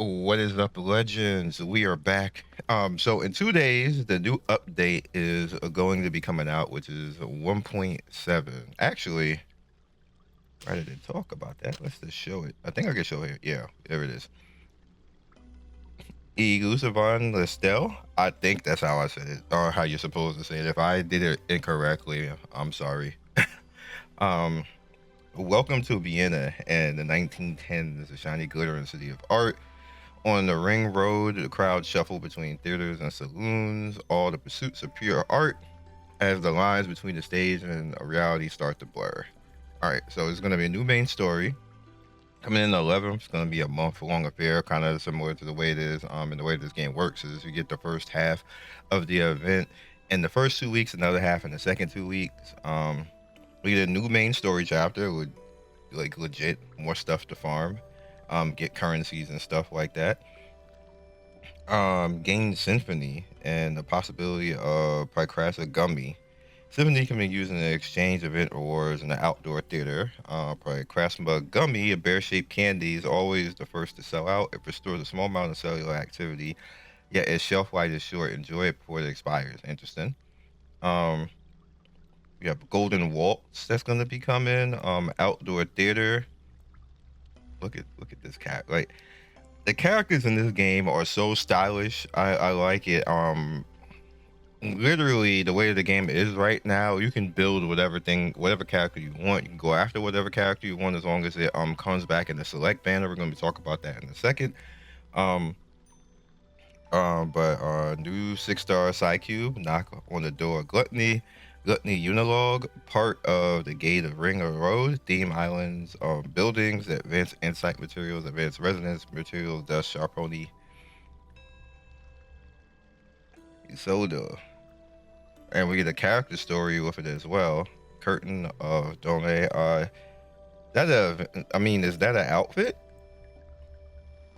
What is up, legends? We are back. So in 2 days, the new update is going to be coming out, which is 1.7. Actually, rather than talk about that, let's just show it. I think I can show it. Yeah, there it is. Elusivan Listel. I think that's how I said it, or how you're supposed to say it. If I did it incorrectly, I'm sorry. um, Welcome to Vienna and the 1910s, the shiny glittering city of art. On the ring road, the crowd shuffle between theaters and saloons, all the pursuits of pure art, as the lines between the stage and reality start to blur. All right, so it's going to be a new main story. Coming in the 11th, it's going to be a month-long affair, kind of similar to the way it is. And the way this game works is you get the first half of the event in the first 2 weeks, another half in the second 2 weeks. We get a new main story chapter with like legit more stuff to farm, get currencies and stuff like that. Gain Symphony and the possibility of Picrasa Gummy. Symphony can be used in the exchange event rewards in the outdoor theater. Picrasa Gummy, a bear-shaped candy, is always the first to sell out. It restores a small amount of cellular activity, yet its shelf life is short. Enjoy it before it expires. Interesting. Um, we have Golden Waltz that's gonna be coming. Outdoor theater. Look at this cat. Like the characters in this game are so stylish. I like it. Literally the way the game is right now, you can build whatever character you want. You can go after whatever character you want as long as it comes back in the select banner. We're gonna be talking about that in a second. Um, but new 6-star Cube, knock on the door. Gluttony Unilog, part of the Gate of Ring of Road, theme islands, buildings, advanced insight materials, advanced resonance materials, dust, Sharponi, soda. And we get a character story with it as well. Curtain of Dome. Is that an outfit?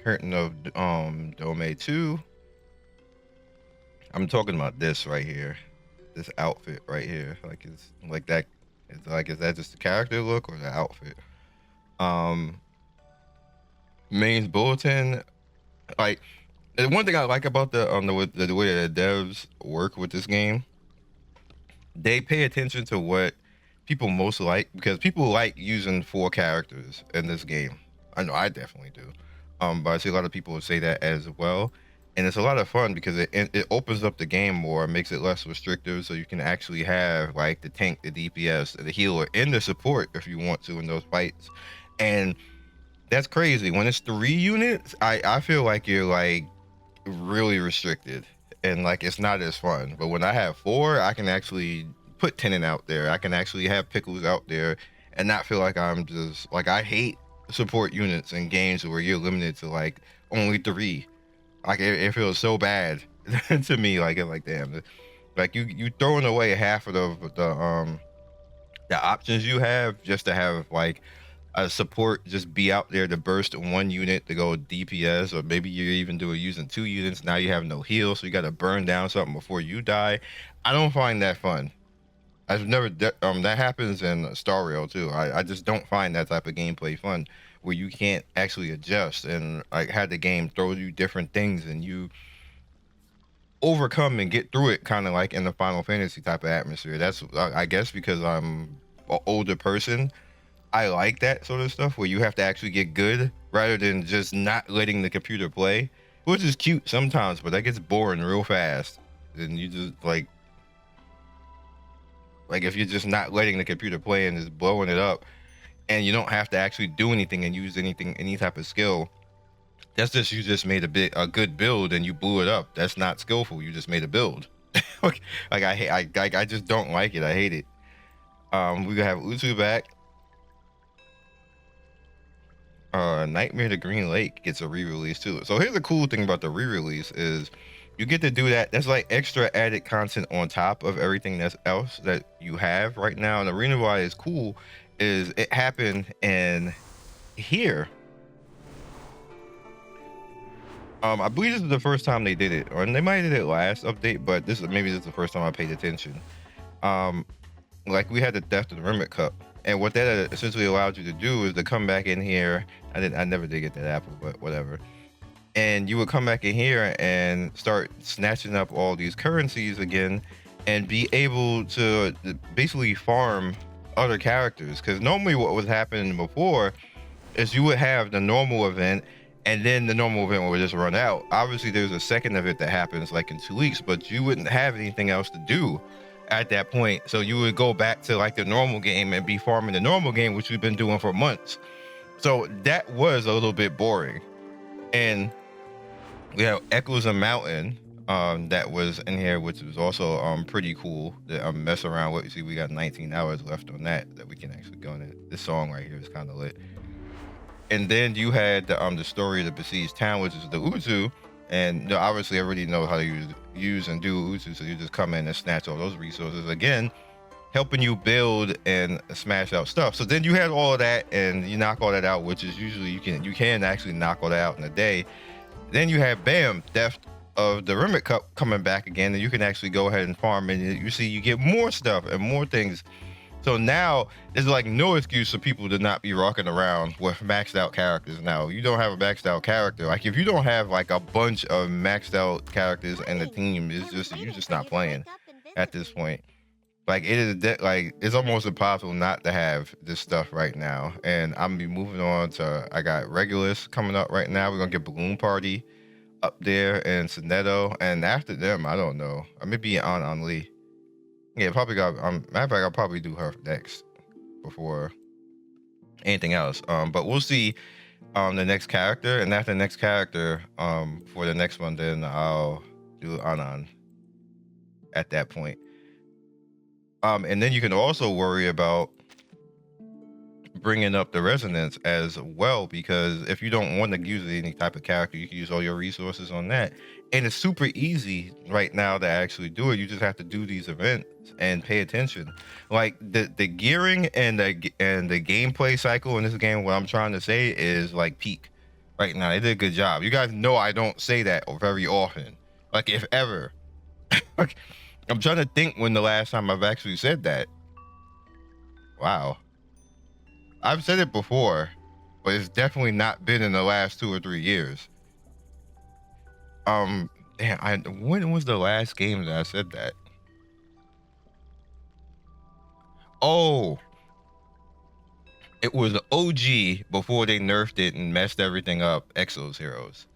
Curtain of Dome 2. I'm talking about this right here. This outfit right here. Like it's like that. It's like, is that just the character look or the outfit? Main bulletin. Like, the one thing I like about the way the devs work with this game, they pay attention to what people most like, because people like using 4 characters in this game. I know I definitely do. But I see a lot of people say that as well, and it's a lot of fun because it opens up the game more, makes it less restrictive, so you can actually have like the tank, the DPS, the healer, and the support if you want to in those fights. And that's crazy. When it's 3 units, I feel like you're like really restricted and like it's not as fun. But when I have 4, I can actually put Tenant out there. I can actually have Pickles out there and not feel like I'm just like, I hate support units in games where you're limited to like only 3. Like it feels so bad to me. Like damn, like you throwing away half of the options you have just to have like a support just be out there to burst 1 unit to go DPS, or maybe you're even doing using 2 units. Now you have no heal, so you got to burn down something before you die. I don't find that fun. I've never that happens in Star Rail too. I just don't find that type of gameplay fun, where you can't actually adjust and like had the game throw you different things and you overcome and get through it, kind of like in the Final Fantasy type of atmosphere. That's I guess because I'm an older person, I like that sort of stuff where you have to actually get good rather than just not letting the computer play, which is cute sometimes, but that gets boring real fast. And you just like if you're just not letting the computer play and just blowing it up, and you don't have to actually do anything and use any type of skill. That's just, you just made a good build and you blew it up. That's not skillful. You just made a build. Like I just don't like it. I hate it. We have Utu back. Nightmare to Green Lake gets a re-release too. So here's the cool thing about the re-release is you get to do that. That's like extra added content on top of everything that's else that you have right now. And the reason why it's cool is it happened in here. I believe this is the first time they did it, or they might have did it last update, but this is the first time I paid attention. Like we had the Theft of the Remnant Cup, and what that essentially allowed you to do is to come back in here. I never did get that apple, but whatever. and you would come back in here and start snatching up all these currencies again and be able to basically farm other characters, because normally what was happening before is you would have the normal event and then the normal event would just run out. Obviously there's a second event that happens like in 2 weeks, but you wouldn't have anything else to do at that point, so you would go back to like the normal game and be farming the normal game, which we've been doing for months. So that was a little bit boring. And we have Echoes of Mountain that was in here, which was also pretty cool to mess around with. You see, we got 19 hours left on that we can actually go into. This song right here is kind of lit. And then you had the story of the besieged town, which is the Uzu, and obviously everybody knows how to use and do Uzu, so you just come in and snatch all those resources again, helping you build and smash out stuff. So then you had all of that, and you knock all that out, which is usually you can actually knock all that out in a day. Then you have bam, Theft of the Remnant Cup coming back again, and you can actually go ahead and farm, and you see you get more stuff and more things. So now there's like no excuse for people to not be rocking around with maxed out characters. Now you don't have a maxed out character. Like if you don't have like a bunch of maxed out characters and the team is just, you're just not playing at this point. Like it is like it's almost impossible not to have this stuff right now. And I'm gonna be moving on to, I got Regulus coming up right now. We're gonna get Balloon Party up there and Sonetto, and after them I don't know, I may be on Lee. Yeah, probably got matter of fact, I'll probably do her next before anything else. But we'll see the next character, and after the next character, for the next one, then I'll do Anan at that point. And then you can also worry about bringing up the resonance as well, because if you don't want to use any type of character, you can use all your resources on that, and it's super easy right now to actually do it. You just have to do these events and pay attention. Like the gearing and the gameplay cycle in this game, what I'm trying to say is like peak right now. They did a good job. You guys know I don't say that very often, like if ever. Like, I'm trying to think when the last time I've actually said that. Wow. I've said it before, but it's definitely not been in the last 2 or 3 years. Damn, when was the last game that I said that? Oh, it was the OG before they nerfed it and messed everything up, Exos Heroes.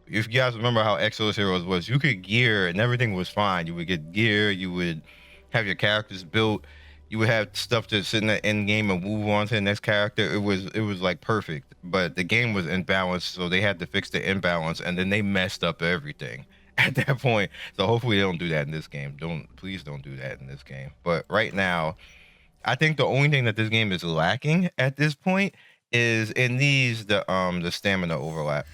If you guys remember how Exos Heroes was, you could gear and everything was fine. You would get gear, you would have your characters built, you would have stuff to sit in the end game and move on to the next character. It was like perfect, but the game was imbalanced, so they had to fix the imbalance, and then they messed up everything at that point. So hopefully they don't do that in this game. Please don't do that in this game. But right now, I think the only thing that this game is lacking at this point is it needs the stamina overlap.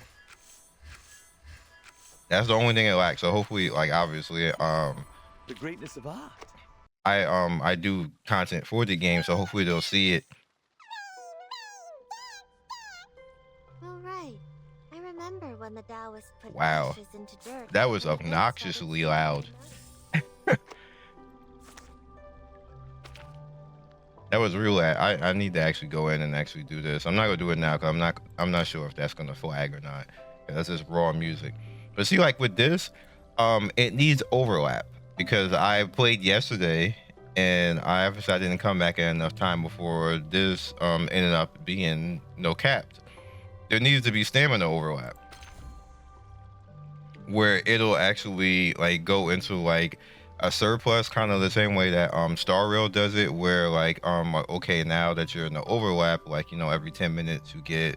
That's the only thing it lacks. So hopefully, like obviously, the greatness of art. I do content for the game, so hopefully they'll see it. Oh right, I remember when the Taoists put Wow, ashes into dirt. that was obnoxiously loud. That was real. I need to actually go in and actually do this. I'm not gonna do it now because I'm not sure if that's gonna flag or not. That's just raw music. But see, like with this, it needs overlap, because I played yesterday and I didn't come back in enough time before this ended up being capped. There needs to be stamina overlap where it'll actually like go into like a surplus, kind of the same way that Star Rail does it, where like okay, now that you're in the overlap, like every 10 minutes you get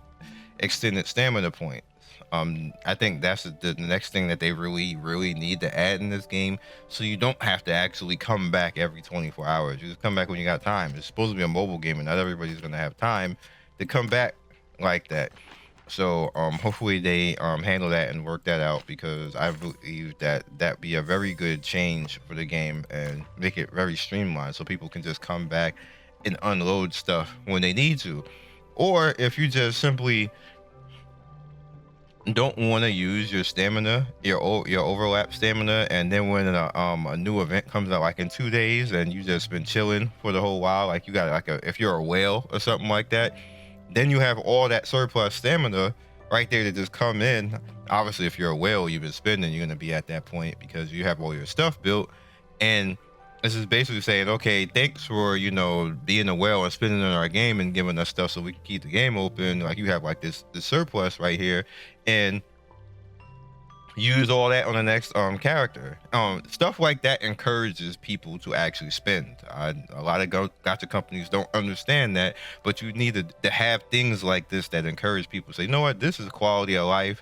extended stamina points. I think that's the next thing that they really need to add in this game, so you don't have to actually come back every 24 hours. You just come back when you got time. It's supposed to be a mobile game, and not everybody's gonna have time to come back like that. So hopefully they handle that and work that out, because I believe that be a very good change for the game and make it very streamlined, so people can just come back and unload stuff when they need to. Or if you just simply don't want to use your stamina, your overlap stamina, and then when a new event comes out like in 2 days and you just been chilling for the whole while, like you got like if you're a whale or something like that, then you have all that surplus stamina right there to just come in. Obviously, if you're a whale, you've been spending, you're gonna be at that point because you have all your stuff built. And this is basically saying, okay, thanks for, you know, being a whale and spending on our game and giving us stuff so we can keep the game open. Like you have like this surplus right here, and use all that on the next character. Stuff like that encourages people to actually spend. A lot of gacha companies don't understand that, but you need to have things like this that encourage people to say, you know what, this is quality of life.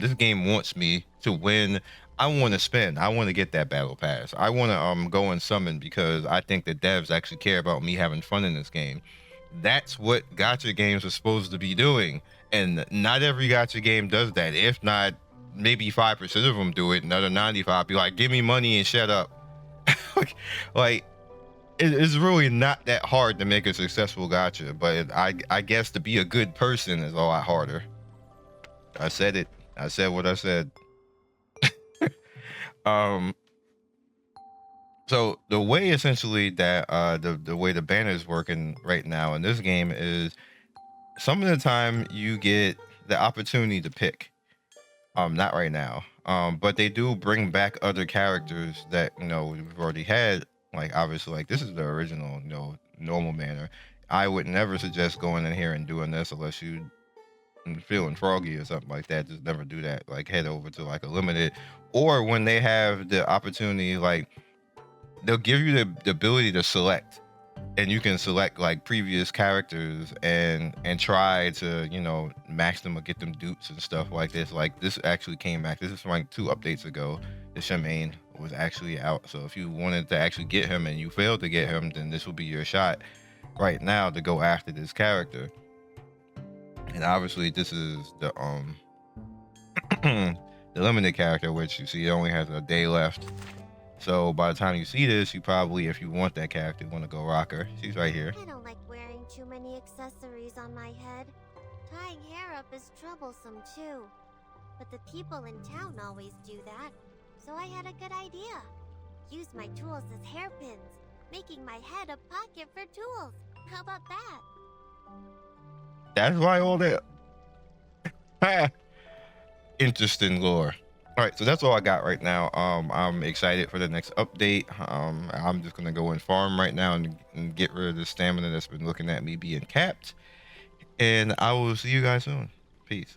This game wants me to win. I want to spend. I want to get that battle pass. I want to go and summon because I think the devs actually care about me having fun in this game. That's what gacha games are supposed to be doing, and not every gacha game does that. If not, maybe 5% of them do it. Another 95 be like, give me money and shut up. like it's really not that hard to make a successful gacha, but I guess to be a good person is a lot harder. I said it. I said what I said. So the way essentially that the way the banner is working right now in this game is some of the time you get the opportunity to pick. Not right now. But they do bring back other characters that, you know, we've already had. Like obviously, like this is the original, you know, normal manner. I would never suggest going in here and doing this unless you feeling froggy or something like that. Just never do that. Like head over to like a limited, or when they have the opportunity, like they'll give you the ability to select, and you can select like previous characters and try to, you know, max them or get them dupes and stuff like this. Like this actually came back. This is from like 2 updates ago. The Shemaine was actually out. So if you wanted to actually get him and you failed to get him, then this will be your shot right now to go after this character. And obviously this is the the limited character, which you see only has a day left. So by the time you see this, you probably, if you want that character, want to go rock her. She's right here. I don't like wearing too many accessories on my head. Tying hair up is troublesome too. But the people in town always do that, so I had a good idea. Use my tools as hairpins, making my head a pocket for tools. How about that? That's why all that interesting lore. All right, so that's all I got right now. I'm excited for the next update. I'm just gonna go and farm right now and get rid of the stamina that's been looking at me being capped. And I will see you guys soon. Peace.